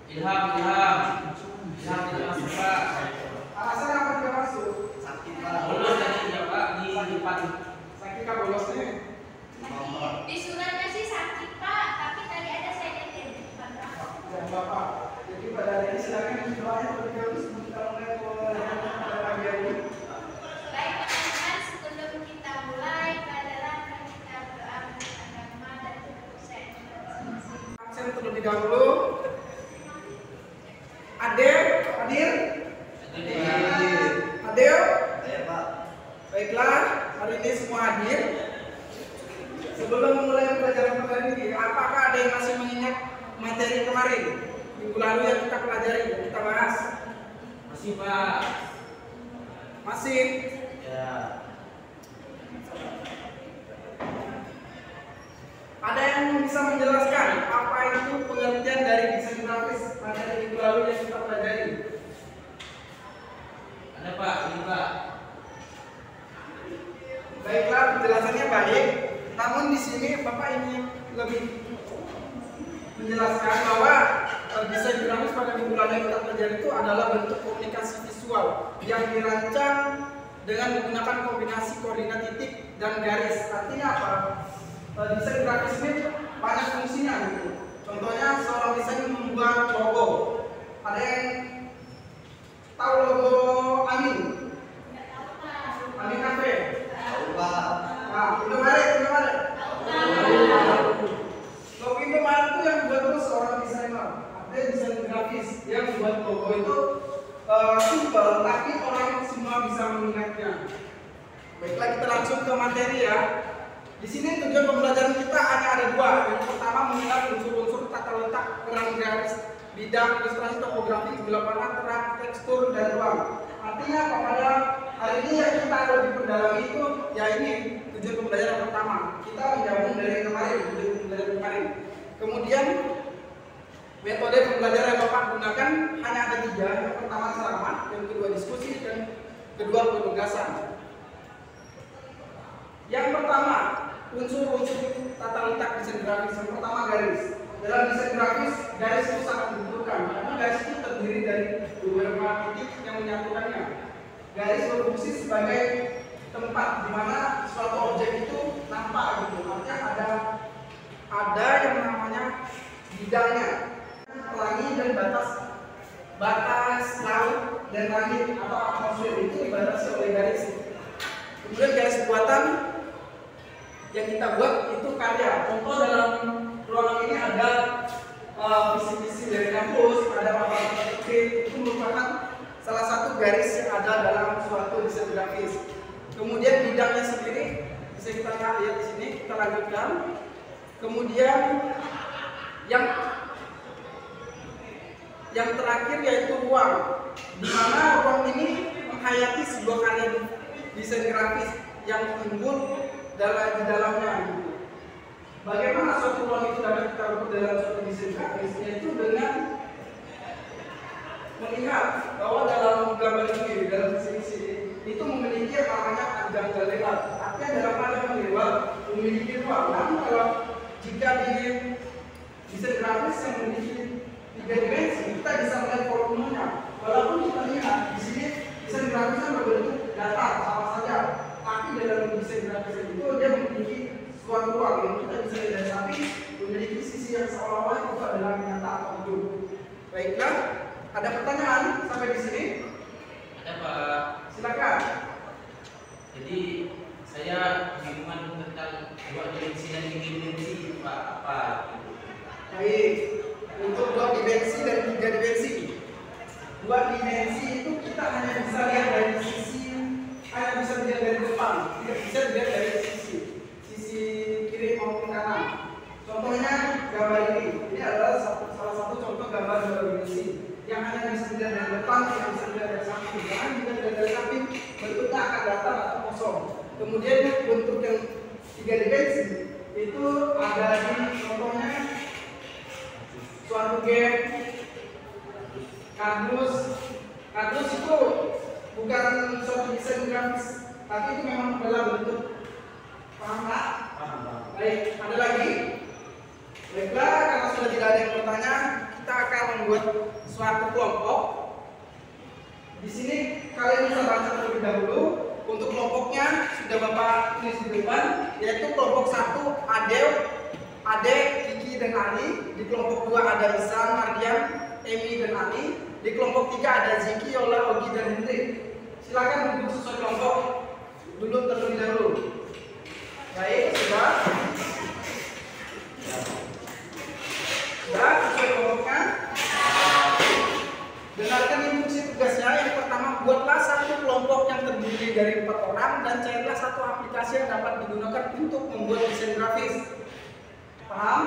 Ilham, Ilham. Ilham tidak masuk Pak. Alasan apa tidak masuk? Sakit Pak. Bolos tadi ya Pak di depan. Sakit kah bolosnya? Di suratnya sih sakit Pak, tapi tadi ada saya lihat di depan Pak. Ya Bapak. Jadi pada hari ini silakan doanya terlebih dahulu sebelum kita mulai pelajaran ini. Baik teman-teman, sebelum kita mulai pelajaran kita berdoa menurut agama dan dosen masing-masing. Absen terlebih dahulu. Adel, hadir? Adel? Saya Pak. Baiklah, hari ini semua hadir. Sebelum memulai pelajaran ini, apakah ada yang masih mengingat materi kemarin? Minggu lalu yang kita pelajari, yang kita bahas? Masih Pak. Masih? Ya. Ada yang bisa menjelaskan apa itu pengertian dari desain grafis materi minggu lalu yang kita pelajari? Ada Pak, ini Pak. Baiklah, penjelasannya baik. Namun di sini Bapak ingin lebih menjelaskan bahwa desain grafis pada minggu lalu yang kita pelajari itu adalah bentuk komunikasi visual yang dirancang dengan menggunakan kombinasi koordinat titik dan garis. Artinya apa? Desain grafis ini banyak fungsinya gitu. Contohnya seorang desain membuat logo. Ada yang tahu logo Amin? Amin Cafe. Tahu Pak. Nah, Indomaret. Logo Indomaret itu yang buat itu seorang desainer. Artinya desain grafis yang membuat logo itu simple, tapi orang semua bisa mengingatnya. Baiklah, kita langsung ke materi ya. Di sini tujuan pembelajaran kita hanya ada dua. Yang pertama mengenal unsur-unsur tata letak, peran garis, bidang, ilustrasi, topografi, lapangan, terang, tekstur, dan ruang. Artinya pada hari ini yang kita lebih mendalami itu ya ini tujuan pembelajaran pertama. Kita menggabung dari kemarin, tujuan pembelajaran kemarin. Kemudian metode pembelajaran yang Bapak gunakan hanya ada tiga. Yang pertama ceramah, yang kedua diskusi, dan kedua penugasan. Yang pertama, unsur-unsur tata letak desain grafis. Yang pertama garis. Dalam desain grafis, garis itu sangat menentukan karena garis itu terdiri dari beberapa titik yang menyatukannya. Garis berfungsi sebagai tempat di mana suatu objek itu nampak gitu. Artinya ada yang namanya bidangnya, pelangi dan batas laut dan langit atau atmosfer itu dibatasi oleh garis. Kemudian garis buatan yang kita buat itu karya. Contoh dalam ruangan ini ada visi-visi dari kampus, ada papan itu merupakan salah satu garis yang ada dalam suatu desain grafis. Kemudian bidangnya sendiri bisa kita lihat di sini. Kita lanjutkan. Kemudian yang terakhir yaitu ruang, di mana ruang ini menghayati sebuah karya desain grafis yang timbul di dalamnya. Bagaimana suatu ruang itu dapat kita ukur dalam suatu desain grafis? Yaitu dengan melihat bahwa dalam gambar ini, dalam sisi itu memiliki yang namanya anjang lewat. Artinya dalam panjang lewat memiliki ruang. Namun kalau jika di desain grafis yang memiliki tiga dimensi, kita bisa melihat volumenya. Walaupun kita lihat di sini desain grafisnya berbentuk datar sama saja, tapi dalam desain grafis itu dia memiliki suatu ruang yang kita bisa lihat, tapi memiliki sisi yang seolah-olah itu adalah nyata atau hidup. Baiklah, ada pertanyaan sampai di sini? Ada Pak. Silakan. Jadi saya bingungan tentang dua dimensi dan tiga dimensi Pak. Apa? Baik, untuk dua dimensi dan tiga dimensi. Dua dimensi itu kita hanya bisa lihat dari sisi, hanya bisa dilihat dari depan, tidak bisa dilihat dari sisi kiri maupun kanan. Contohnya gambar ini adalah salah satu contoh gambar dua dimensi yang hanya bisa dilihat dari depan, tidak bisa dilihat dari samping. Jangan dilihat dari samping, bentuknya akan datar atau kosong. Kemudian bentuk yang tiga dimensi itu ada di contohnya suatu game, kardus itu bukan suatu desain grafis, tapi itu memang adalah bentuk. Paham Pak? Baik, ada lagi? Baiklah, karena sudah tidak ada yang bertanya, kita akan membuat suatu kelompok. Di sini kalian bisa baca terlebih dahulu. Untuk kelompoknya sudah Bapak tulis di depan, yaitu kelompok 1 Ade, Kiki dan Ali. Di kelompok 2 ada Isan, Mardian, Emi dan Ali. Di kelompok 3 ada Ziki, Yola, Ogi dan Hendrik. Silakan duduk sesuai kelompok dulu terlebih dahulu. Baik, sudah. Sudah sesuai kelompoknya. Dengarkan instruksi tugasnya. Yang pertama, buatlah satu kelompok yang terdiri dari 4 orang dan carilah satu aplikasi yang dapat digunakan untuk membuat desain grafis. Paham?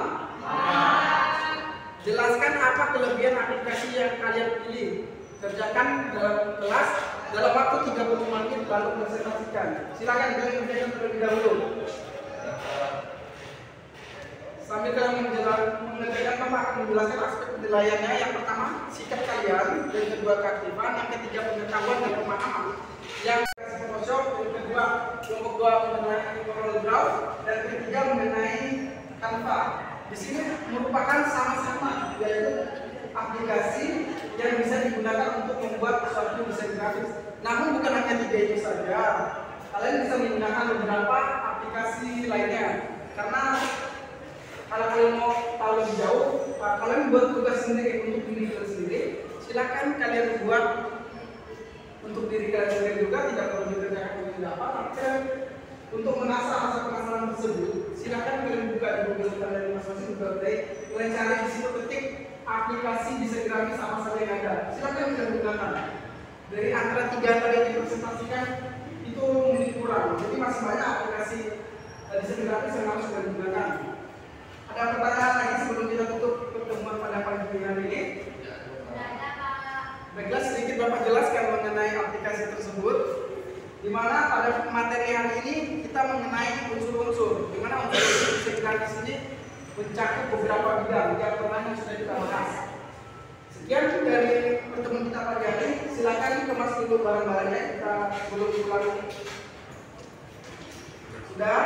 Jelaskan apa kelebihan aplikasi yang kalian pilih. Kerjakan dalam kelas dalam waktu 30 menit lalu presentasikan. Silakan kalian kerjakan terlebih dahulu. Sambil kalian mengerjakan, Bapak akan menjelaskan aspek penilaiannya. Yang pertama, sikap kalian. Yang kedua, keaktifan. Yang ketiga, pengetahuan dan pemahaman. Yang Photoshop. Yang kedua, kelompok 2 mengenai Corel Draw. Dan ketiga mengenai Canva. Di sini merupakan sama-sama, yaitu aplikasi yang bisa digunakan untuk membuat suatu desain grafis. Namun bukan hanya 3 itu saja. Kalian bisa menggunakan beberapa aplikasi lainnya. Karena kalau kalian mau tahu lebih jauh, kalian buat tugas sendiri untuk diri kalian sendiri. Silakan kalian buat untuk diri kalian sendiri juga, tidak perlu dikerjakan oleh siapa. Untuk menasah rasa penasaran tersebut, silakan kalian buka di Google kalian masing-masing, Google Play. Kalian cari di situ, ketik aplikasi desain grafis apa saja yang ada. Silakan kalian gunakan. Dari antara 3 tadi yang dipresentasikan itu mungkin kurang. Jadi masih banyak aplikasi desain grafis yang harus kalian gunakan. Ada pertanyaan lagi sebelum kita tutup pertemuan pada pagi hari ini? Baiklah, sedikit Bapak jelaskan mengenai aplikasi tersebut. Di mana pada materi hari ini kita mengenai unsur-unsur. Di mana unsur-unsur desain grafis ini mencakup beberapa bidang yang yang sudah kita bahas. Sekian dari pertemuan kita pagi hari ini. Silakan kemas dulu barang-barangnya. Kita belum pulang. Sudah.